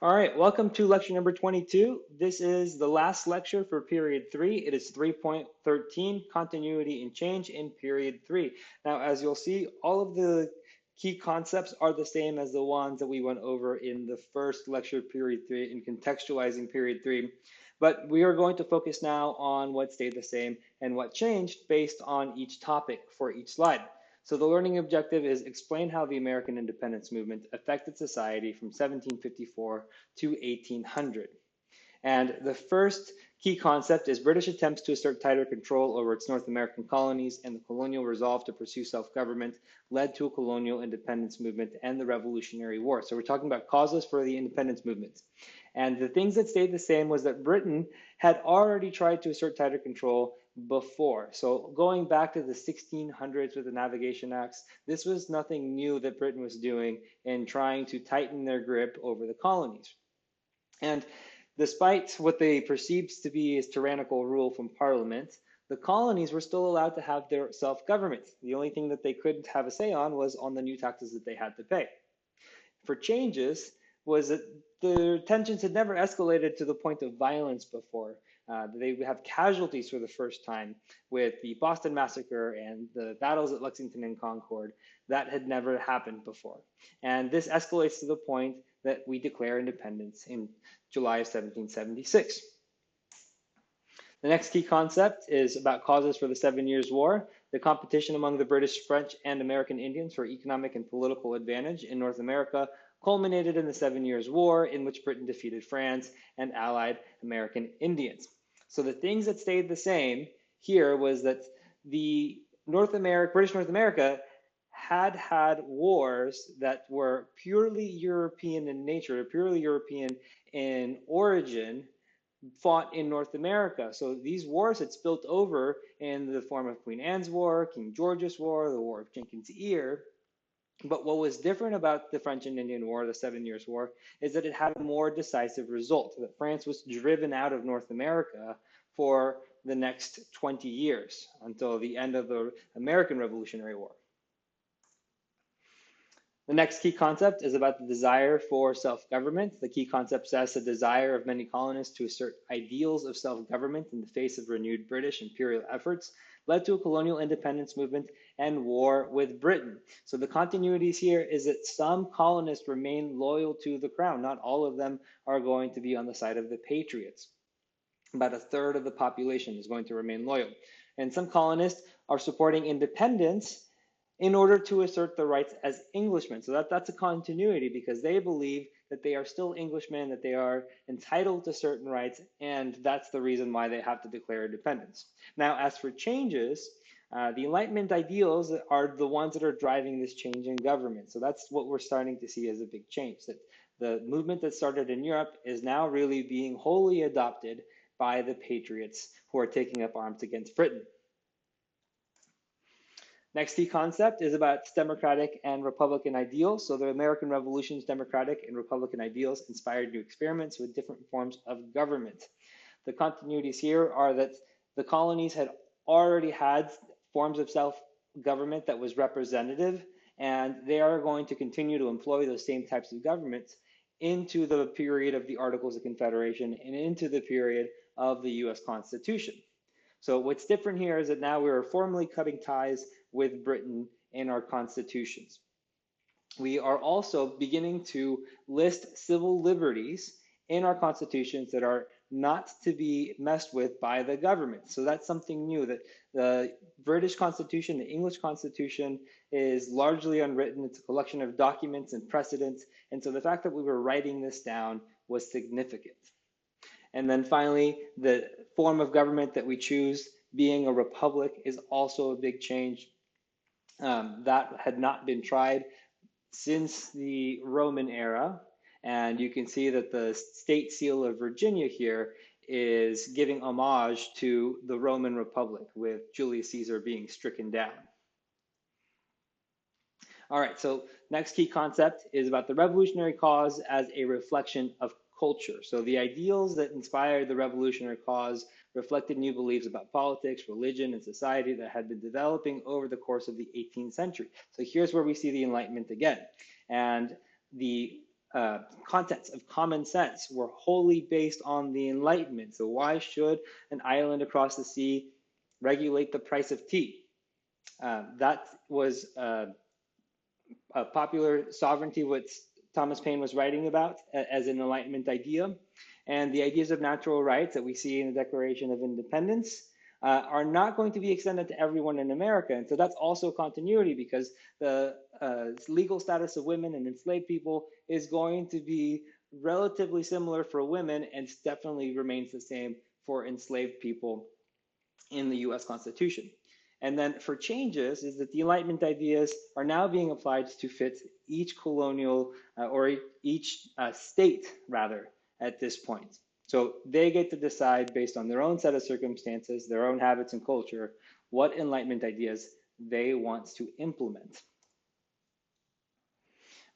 All right, welcome to lecture number 22. This is the last lecture for period 3. It is 3.13, continuity and change in period 3. Now, as you'll see, all of the key concepts are the same as the ones that we went over in the first lecture, period 3, in contextualizing period 3. But we are going to focus now on what stayed the same and what changed based on each topic for each slide. So the learning objective is explain how the American independence movement affected society from 1754 to 1800. And the first key concept is British attempts to assert tighter control over its North American colonies and the colonial resolve to pursue self-government led to a colonial independence movement and the Revolutionary War. So we're talking about causes for the independence movement. And the things that stayed the same was that Britain had already tried to assert tighter control before. So going back to the 1600s with the Navigation Acts, this was nothing new that Britain was doing in trying to tighten their grip over the colonies. And despite what they perceived to be as tyrannical rule from Parliament, the colonies were still allowed to have their self-government. The only thing that they couldn't have a say on was on the new taxes that they had to pay. For changes was that the tensions had never escalated to the point of violence before. They would have casualties for the first time with the Boston Massacre and the battles at Lexington and Concord. That had never happened before. And this escalates to the point that we declare independence in July of 1776. The next key concept is about causes for the 7 Years' War. The competition among the British, French, and American Indians for economic and political advantage in North America culminated in the 7 Years' War, in which Britain defeated France and allied American Indians. So the things that stayed the same here was that the British North America had wars that were purely European in nature, purely European in origin, fought in North America. So these wars had spilt over in the form of Queen Anne's War, King George's War, the War of Jenkins' Ear. But what was different about the French and Indian War, the 7 Years' War, is that it had a more decisive result, that France was driven out of North America for the next 20 years until the end of the American Revolutionary War. The next key concept is about the desire for self-government. The key concept says the desire of many colonists to assert ideals of self-government in the face of renewed British imperial efforts led to a colonial independence movement and war with Britain. So the continuities here is that some colonists remain loyal to the crown. Not all of them are going to be on the side of the patriots. About a third of the population is going to remain loyal. And some colonists are supporting independence in order to assert the rights as Englishmen. So that's a continuity because they believe that they are still Englishmen, that they are entitled to certain rights, and that's the reason why they have to declare independence. Now, as for changes, the Enlightenment ideals are the ones that are driving this change in government. So that's what we're starting to see as a big change, that the movement that started in Europe is now really being wholly adopted by the patriots who are taking up arms against Britain. Next key concept is about democratic and republican ideals. So the American Revolution's democratic and republican ideals inspired new experiments with different forms of government. The continuities here are that the colonies had already had forms of self-government that was representative, and they are going to continue to employ those same types of governments into the period of the Articles of Confederation and into the period of the US Constitution. So what's different here is that now we are formally cutting ties with Britain in our constitutions. We are also beginning to list civil liberties in our constitutions that are not to be messed with by the government. So that's something new, that the British Constitution, the English Constitution, is largely unwritten. It's a collection of documents and precedents. And so the fact that we were writing this down was significant. And then finally, the form of government that we choose, being a republic, is also a big change. That had not been tried since the Roman era. And you can see that the state seal of Virginia here is giving homage to the Roman Republic, with Julius Caesar being stricken down. All right, so next key concept is about the revolutionary cause as a reflection of culture. So the ideals that inspired the revolutionary cause reflected new beliefs about politics, religion, and society that had been developing over the course of the 18th century. So here's where we see the Enlightenment again. And the contents of common sense were wholly based on the Enlightenment. So why should an island across the sea regulate the price of tea? That was popular sovereignty, what Thomas Paine was writing about as an Enlightenment idea. And the ideas of natural rights that we see in the Declaration of Independence are not going to be extended to everyone in America. And so that's also continuity, because the legal status of women and enslaved people is going to be relatively similar for women, and definitely remains the same for enslaved people in the US Constitution. And then for changes is that the Enlightenment ideas are now being applied to fit each colonial or each state, rather, at this point. So they get to decide based on their own set of circumstances, their own habits and culture, what Enlightenment ideas they want to implement.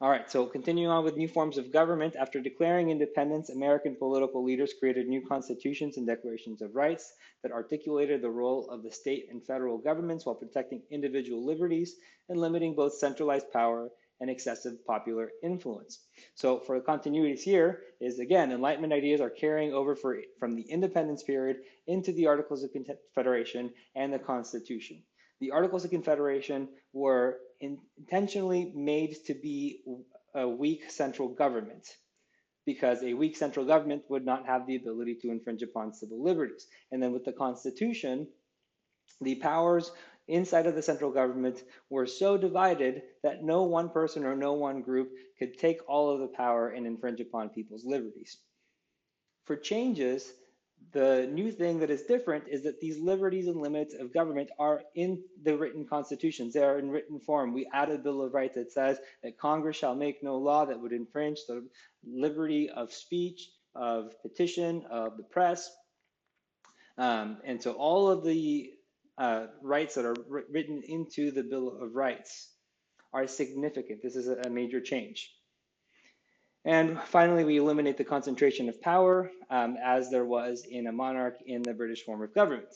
All right, so continuing on with new forms of government, after declaring independence, American political leaders created new constitutions and declarations of rights that articulated the role of the state and federal governments while protecting individual liberties and limiting both centralized power and excessive popular influence. So for the continuities here is, again, Enlightenment ideas are carrying over from the independence period into the Articles of Confederation and the Constitution. The Articles of Confederation were intentionally made to be a weak central government, because a weak central government would not have the ability to infringe upon civil liberties. And then with the Constitution, the powers inside of the central government were so divided that no one person or no one group could take all of the power and infringe upon people's liberties. For changes, the new thing that is different is that these liberties and limits of government are in the written constitutions. They are in written form. We added a Bill of Rights that says that Congress shall make no law that would infringe the liberty of speech, of petition, of the press. And so all of the rights that are written into the Bill of Rights are significant. This is a major change. And finally, we eliminate the concentration of power as there was in a monarch in the British form of government.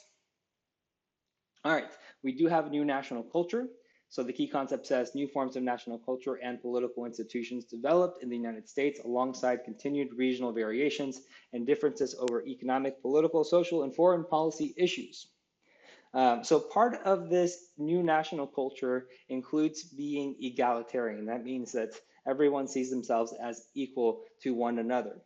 All right, we do have a new national culture. So the key concept says new forms of national culture and political institutions developed in the United States alongside continued regional variations and differences over economic, political, social, and foreign policy issues. So part of this new national culture includes being egalitarian. That means that everyone sees themselves as equal to one another.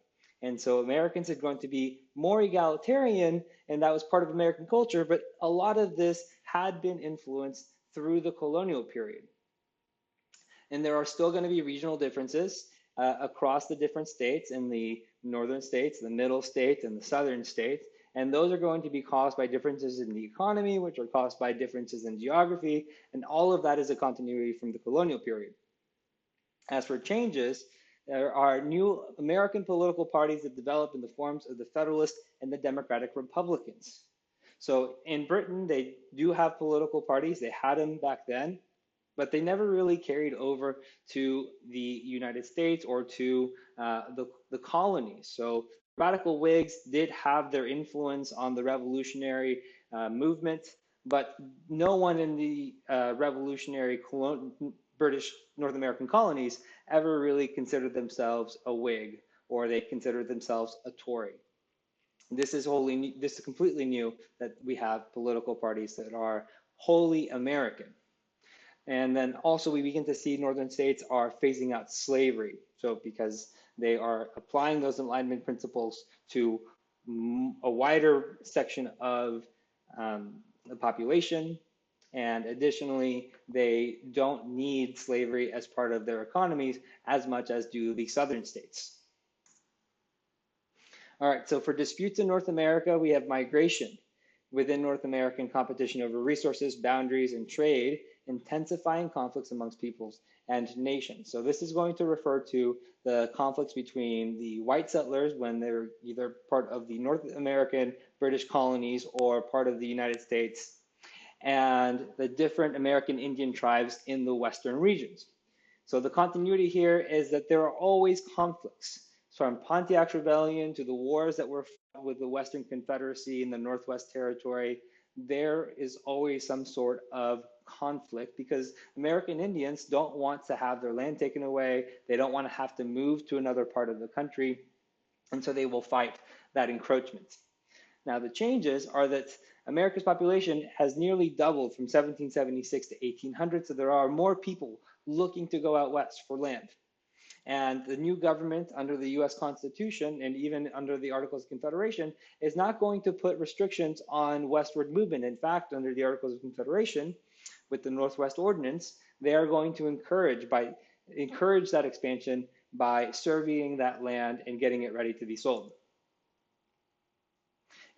And so Americans are going to be more egalitarian, and that was part of American culture, but a lot of this had been influenced through the colonial period. And there are still going to be regional differences across the different states, in the northern states, the middle states, and the southern states. And those are going to be caused by differences in the economy, which are caused by differences in geography, and all of that is a continuity from the colonial period. As for changes, there are new American political parties that develop in the forms of the Federalist and the Democratic Republicans. So in Britain, they do have political parties. They had them back then, but they never really carried over to the United States or to the colonies. So radical Whigs did have their influence on the revolutionary movement, but no one in the revolutionary British North American colonies ever really considered themselves a Whig, or they considered themselves a Tory. This is completely new, that we have political parties that are wholly American. And then also we begin to see northern states are phasing out slavery. So because they are applying those Enlightenment principles to a wider section of the population. And additionally, they don't need slavery as part of their economies as much as do the southern states. All right, so for disputes in North America, we have migration within North American competition over resources, boundaries, and trade, intensifying conflicts amongst peoples and nations. So this is going to refer to the conflicts between the white settlers when they're either part of the North American British colonies or part of the United States, and the different American Indian tribes in the Western regions. So the continuity here is that there are always conflicts. From Pontiac's Rebellion to the wars that were fought with the Western Confederacy in the Northwest Territory, there is always some sort of conflict because American Indians don't want to have their land taken away. They don't want to have to move to another part of the country. And so they will fight that encroachment. Now, the changes are that America's population has nearly doubled from 1776 to 1800, so there are more people looking to go out west for land. And the new government under the US Constitution and even under the Articles of Confederation is not going to put restrictions on westward movement. In fact, under the Articles of Confederation, with the Northwest Ordinance, they are going to encourage that expansion by surveying that land and getting it ready to be sold.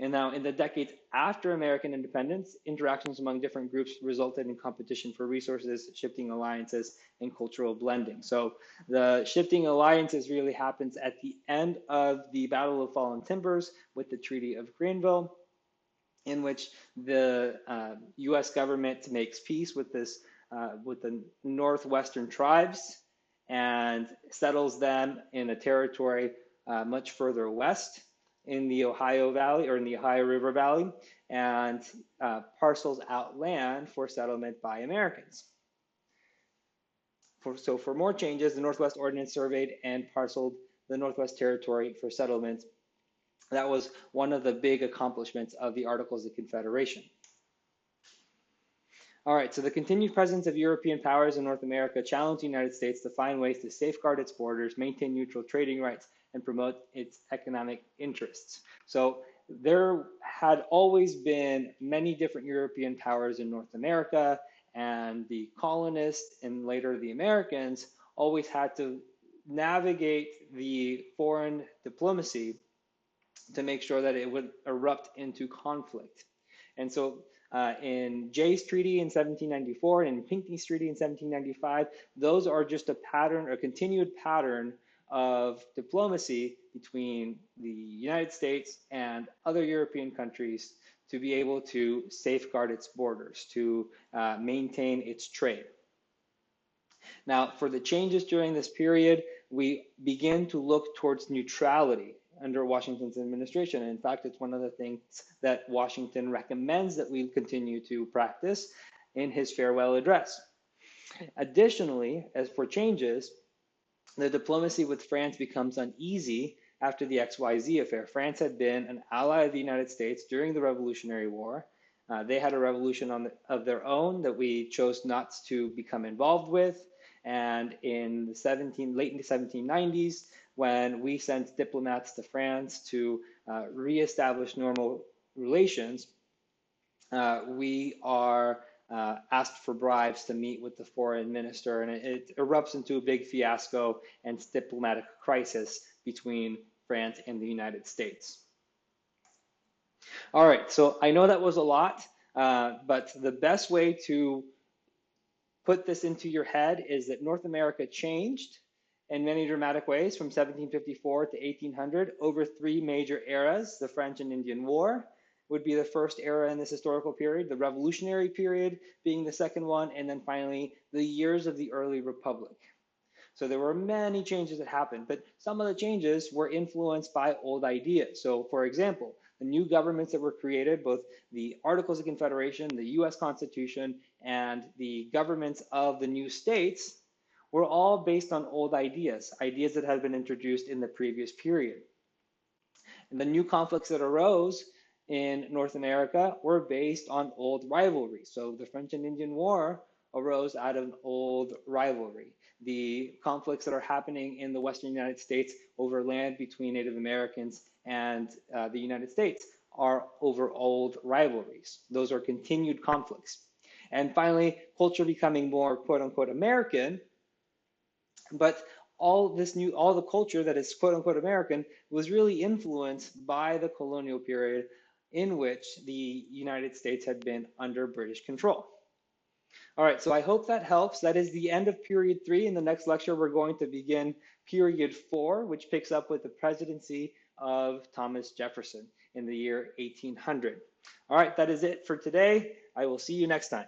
And now, in the decades after American independence, interactions among different groups resulted in competition for resources, shifting alliances, and cultural blending. So the shifting alliances really happens at the end of the Battle of Fallen Timbers with the Treaty of Granville, in which the U.S. government makes peace with the northwestern tribes and settles them in a territory much further west in the Ohio Valley or in the Ohio River Valley, and parcels out land for settlement by Americans. So for more changes, the Northwest Ordinance surveyed and parceled the Northwest Territory for settlement. That was one of the big accomplishments of the Articles of Confederation. All right, so the continued presence of European powers in North America challenged the United States to find ways to safeguard its borders, maintain neutral trading rights, and promote its economic interests. So there had always been many different European powers in North America, and the colonists and later the Americans always had to navigate the foreign diplomacy to make sure that it would erupt into conflict. And so in Jay's Treaty in 1794 and in Pinckney's Treaty in 1795, those are just a pattern, a continued pattern of diplomacy between the United States and other European countries to be able to safeguard its borders, to maintain its trade. Now, for the changes during this period, we begin to look towards neutrality under Washington's administration. And in fact, it's one of the things that Washington recommends that we continue to practice in his farewell address. Additionally, as for changes, the diplomacy with France becomes uneasy after the XYZ affair. France had been an ally of the United States during the Revolutionary War. They had a revolution of their own that we chose not to become involved with. And in the late in the 1790s, when we sent diplomats to France to reestablish normal relations, we are asked for bribes to meet with the foreign minister, and it erupts into a big fiasco and diplomatic crisis between France and the United States. All right, so I know that was a lot, but the best way to put this into your head is that North America changed in many dramatic ways from 1754 to 1800 over three major eras. The French and Indian War would be the first era in this historical period, the Revolutionary period being the second one, and then finally the years of the early Republic. So there were many changes that happened, but some of the changes were influenced by old ideas. So for example, the new governments that were created, both the Articles of Confederation, the US Constitution, and the governments of the new states were all based on old ideas, ideas that had been introduced in the previous period. And the new conflicts that arose in North America were based on old rivalries. So the French and Indian War arose out of an old rivalry. The conflicts that are happening in the Western United States over land between Native Americans and the United States are over old rivalries. Those are continued conflicts. And finally, culture becoming more quote unquote American, but all the culture that is quote unquote American was really influenced by the colonial period in which the United States had been under British control. All right, so I hope that helps. That is the end of period 3. In the next lecture, we're going to begin period 4, which picks up with the presidency of Thomas Jefferson in the year 1800. All right, that is it for today. I will see you next time.